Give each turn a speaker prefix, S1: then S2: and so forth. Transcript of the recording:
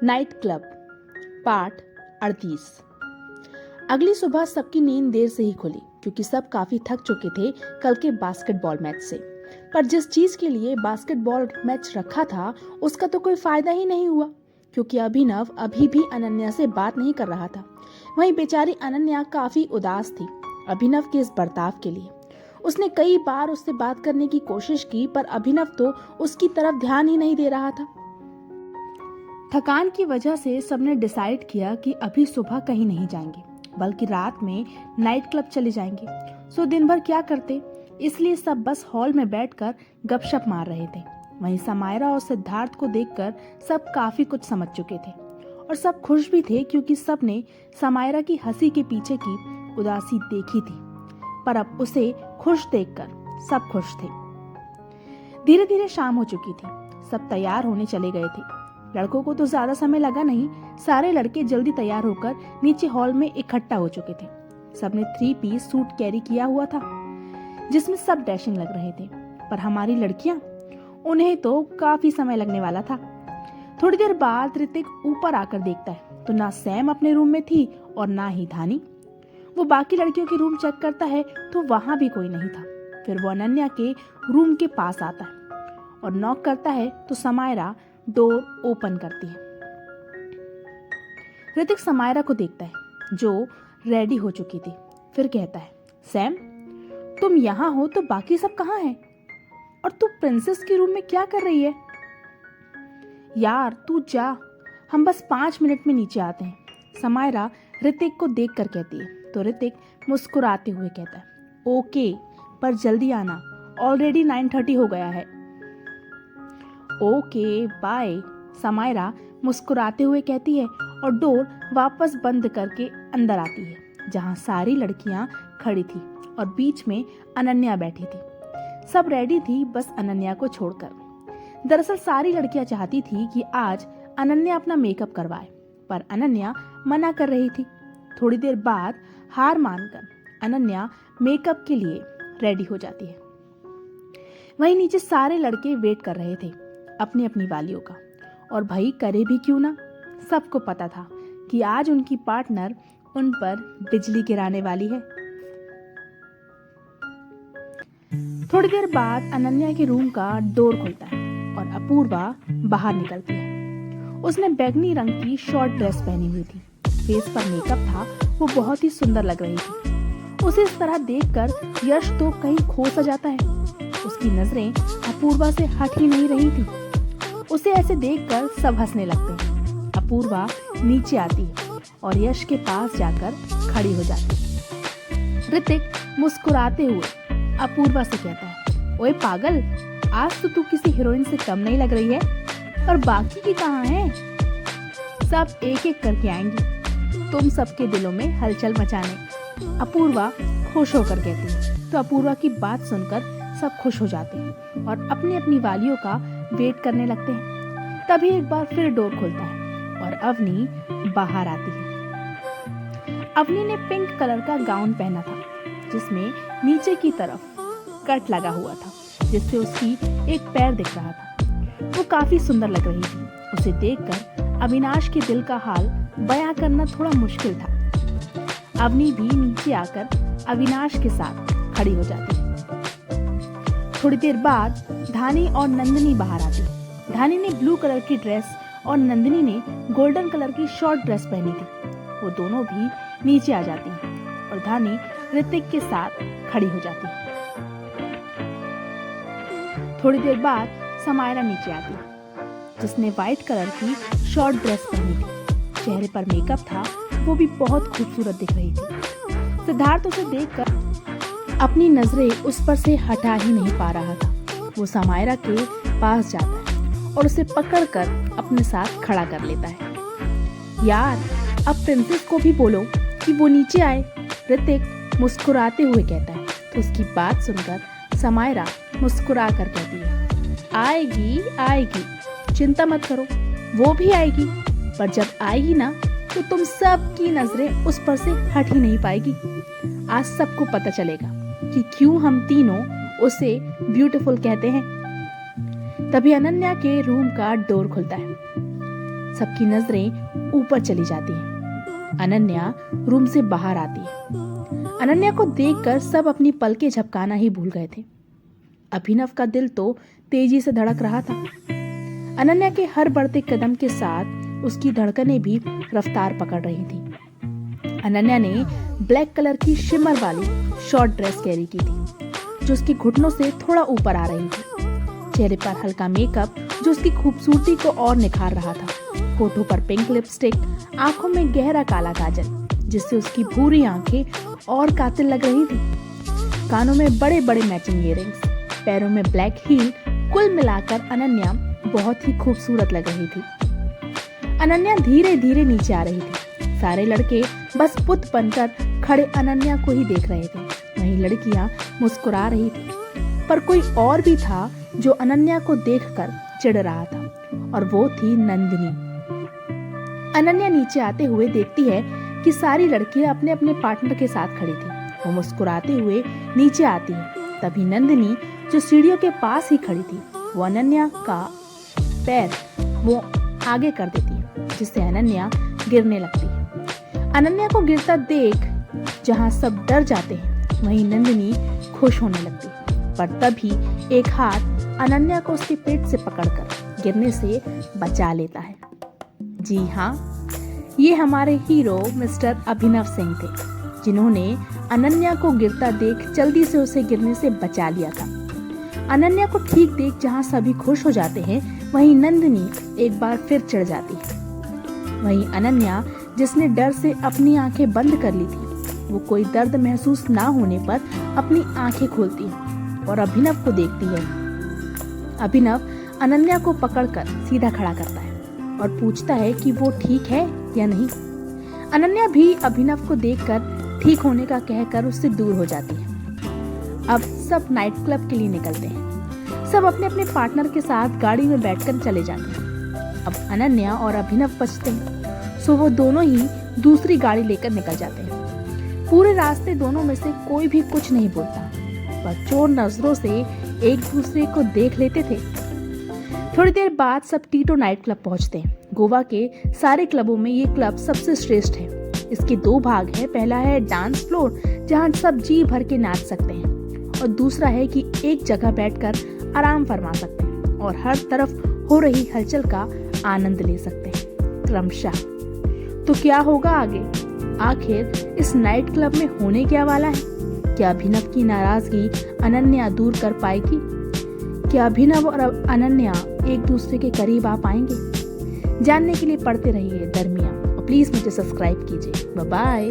S1: Night club part 38। अगली सुबह सबकी नींद देर से ही खुली क्योंकि सब काफी थक चुके थे कल के बास्केटबॉल मैच से। पर जिस चीज के लिए बास्केटबॉल मैच रखा था उसका तो कोई फायदा ही नहीं हुआ क्योंकि अभिनव अभी भी अनन्या से बात नहीं कर रहा था। वहीं बेचारी अनन्या काफी उदास थी अभिनव के इस बर्ताव के लिए। उसने कई बार उससे बात करने की कोशिश की पर अभिनव तो उसकी तरफ ध्यान ही नहीं दे रहा था। थकान की वजह से सबने डिसाइड किया कि अभी सुबह कहीं नहीं जाएंगे बल्कि रात में नाइट क्लब चले जाएंगे। सो दिन भर क्या करते, इसलिए सब बस हॉल में बैठकर गपशप मार रहे थे। वहीं समायरा और सिद्धार्थ को देखकर सब काफी कुछ समझ चुके थे और सब खुश भी थे क्योंकि सब ने समायरा की हंसी के पीछे की उदासी देखी थी। पर अब उसे खुश देखकर सब खुश थे। धीरे धीरे शाम हो चुकी थी। सब तैयार होने चले गए थे। लड़कों को तो ज्यादा समय लगा नहीं। सारे लड़के जल्दी तैयार होकर नीचे हॉल में इकट्ठा हो चुके थे। सबने 3 पीस सूट कैरी किया हुआ था जिसमें सब डैशिंग लग रहे थे। पर हमारी लड़कियां, उन्हें तो काफी समय लगने वाला था। थोड़ी देर बाद ऋतिक ऊपर आकर देखता है तो ना सैम अपने रूम में थी और ना ही धानी। वो बाकी लड़कियों के रूम चेक करता है तो वहां भी कोई नहीं था। फिर वो अनन्या के रूम के पास आता है और नॉक करता है तो समायरा डोर ओपन करती है। ऋतिक समायरा को देखता है जो रेडी हो चुकी थी। फिर कहता है, सैम तुम यहाँ हो तो बाकी सब कहाँ हैं? और तू प्रिंसेस के रूम में क्या कर रही है? यार तू जा, हम बस 5 मिनट में नीचे आते हैं, समायरा ऋतिक को देखकर कहती है। तो ऋतिक मुस्कुराते हुए कहता है, ओके पर जल्दी आना, ऑलरेडी 9:30 हो गया है। ओके बाय, समायरा मुस्कुराते हुए कहती है और डोर वापस बंद करके अंदर आती है जहां सारी लड़कियां खड़ी थी और बीच में अनन्या बैठी थी। सब रेडी थी बस अनन्या को छोड़कर। दरअसल सारी लड़कियां चाहती थी कि आज अनन्या अपना मेकअप करवाए पर अनन्या मना कर रही थी। थोड़ी देर बाद हार मानकर अनन्या मेकअप के लिए रेडी हो जाती है। वहीं नीचे सारे लड़के वेट कर रहे थे अपनी अपनी वालियों का। और भाई करे भी क्यों ना, सबको पता था कि आज उनकी पार्टनर उन पर बिजली गिराने वाली है। थोड़ी देर बाद अनन्या के रूम का डोर खुलता है और अपूर्वा बाहर निकलती है। उसने बैगनी रंग की शॉर्ट ड्रेस पहनी हुई थी। फेस पर मेकअप था, वो बहुत ही सुंदर लग रही थी। उसे इस तरह देखकर यश तो कहीं खो सा जाता है। उसकी नजरें अपूर्वा से हट ही नहीं रही थी। उसे ऐसे देखकर सब हंसने लगते हैं। अपूर्वा नीचे आती है और यश के पास जाकर खड़ी हो जाती है। ऋतिक मुस्कुराते हुए अपूर्वा से कहता है, ओए पागल, आज तो तू किसी हीरोइन से कम नहीं लग रही है। और बाकी की कहाँ है? सब एक एक करके आएंगी तुम सबके दिलों में हलचल मचाने, अपूर्वा खुश होकर कहती है। तो अपूर्वा की बात सुनकर सब खुश हो जाते हैं और अपनी अपनी वालियों का वेट करने लगते हैं। तभी एक बार फिर डोर खुलता है और अवनी बाहर आती है। अवनी ने पिंक कलर का गाउन पहना था जिसमें नीचे की तरफ कट लगा हुआ था जिससे उसकी एक पैर दिख रहा था। वो काफी सुंदर लग रही थी। उसे देखकर अविनाश के दिल का हाल बयां करना थोड़ा मुश्किल था। अवनी भी नीचे आकर अविनाश के साथ खड़ी हो जाती है। थोड़ी देर बाद धानी और नंदिनी बाहर आती। धानी ने ब्लू कलर की ड्रेस और नंदिनी ने गोल्डन कलर की शॉर्ट ड्रेस पहनी थी। वो दोनों भी नीचे आ जाती हैं और धानी ऋतिक के साथ खड़ी हो जाती है। थोड़ी देर बाद समायरा नीचे आती है जिसने व्हाइट कलर की शॉर्ट ड्रेस पहनी थी। चेहरे पर मेकअप था, वो भी बहुत खूबसूरत दिख रही थी। सिद्धार्थ उसे देखकर अपनी नजरें उस पर से हटा ही नहीं पा रहा था। वो समायरा के पास जाता है और उसे पकड़कर अपने साथ खड़ा कर लेता है। यार अब प्रिंसेस को भी बोलो कि वो नीचे आए, ऋतिक मुस्कुराते हुए कहता है। तो उसकी बात सुनकर समायरा मुस्कुरा कर कहती है, आएगी आएगी, चिंता मत करो, वो भी आएगी। पर जब आएगी ना तो तुम सबकी नजरें उस पर से हट ही नहीं पाएगी। आज सबको पता चलेगा कि क्यों हम तीनों उसे ब्यूटीफुल कहते हैं। तभी अनन्या के रूम का डोर खुलता है। सबकी नजरें ऊपर चली जाती हैं। अनन्या रूम से बाहर आती है। अनन्या को देखकर सब अपनी पलकें झपकाना ही भूल गए थे। अभिनव का दिल तो तेजी से धड़क रहा था। अनन्या के हर बढ़ते कदम के साथ उसकी धड़कनें भी रफ्तार पकड़ रही थी। अनन्या ने ब्लैक कलर की शिमर वाली शॉर्ट ड्रेस कैरी की थी, जो उसके घुटनों से थोड़ा ऊपर आ रही थी। चेहरे पर हल्का मेकअप जो उसकी खूबसूरती को और निखार रहा था। होठों पर पिंक लिपस्टिक, आंखों में गहरा काला काजल, जिससे उसकी भूरी आंखें और कातिल लग रही थी। कानों में बड़े बड़े मैचिंग इयररिंग्स, पैरों में ब्लैक हील, कुल मिलाकर अनन्या बहुत ही खूबसूरत लग रही थी। अनन्या धीरे धीरे नीचे आ रही थी। सारे लड़के बस पुत बनकर खड़े अनन्या को ही देख रहे थे। वहीं लड़कियां मुस्कुरा रही थी, पर कोई और भी था जो अनन्या को देखकर चिढ़ रहा था, और वो थी नंदिनी। अनन्या नीचे आते हुए देखती है कि सारी लड़कियां अपने अपने पार्टनर के साथ खड़ी थी। वो मुस्कुराते हुए नीचे आती है। तभी नंदिनी, जो सीढ़ियों के पास ही खड़ी थी, वो अनन्या का पैर वो आगे कर देती है, जिससे अनन्या गिरने लगती है। अनन्या को गिरता देख जहां सब डर जाते हैं, वहीं नंदिनी खुश होने लगती है। पर तभी एक हाथ अनन्या को उसके पेट से पकड़कर गिरने से बचा लेता है। जी हाँ, ये हमारे हीरो मिस्टर अभिनव सिंह थे, जिन्होंने अनन्या को गिरता देख जल्दी से उसे गिरने से बचा लिया था। अनन्या को ठीक देख जहां सभी खुश हो जाते हैं, वहीं नंदिनी एक बार फिर चिढ़ जाती है। वहीं अनन्या, जिसने डर से अपनी आंखें बंद कर ली थी, वो कोई दर्द महसूस ना होने पर अपनी आंखें खोलती है और अभिनव को देखती है। अभिनव अनन्या को पकड़कर सीधा खड़ा करता है और पूछता है कि वो ठीक है या नहीं। अनन्या भी अभिनव को देखकर ठीक होने का कहकर उससे दूर हो जाती है। अब सब नाइट क्लब के लिए निकलते हैं। सब अपने अपने पार्टनर के साथ गाड़ी में बैठकर चले जाते हैं। अब अनन्या और अभिनव बचते हैं, सो वो दोनों ही दूसरी गाड़ी लेकर निकल जाते हैं। पूरे रास्ते दोनों में से कोई भी कुछ नहीं बोलता, पर चोर नजरों से एक दूसरे को देख लेते थे। थोड़ी देर बाद सब टीटो नाइट क्लब पहुंचते हैं। गोवा के सारे क्लबों में ये क्लब सबसे श्रेष्ठ है। इसके दो भाग हैं। पहला है डांस फ्लोर, जहां सब जी भर के नाच सकते हैं, और दूसरा है कि एक जगह बैठकर आराम फरमा सकते हैं और हर तरफ हो रही हलचल का आनंद ले सकते हैं क्रमशः। तो क्या होगा आगे? आखिर इस नाइट क्लब में होने क्या वाला है? क्या अभिनव की नाराजगी अनन्या दूर कर पाएगी? क्या अभिनव और अनन्या एक दूसरे के करीब आ पाएंगे? जानने के लिए पढ़ते रहिए दरमियाँ, और प्लीज मुझे सब्सक्राइब कीजिए। Bye bye.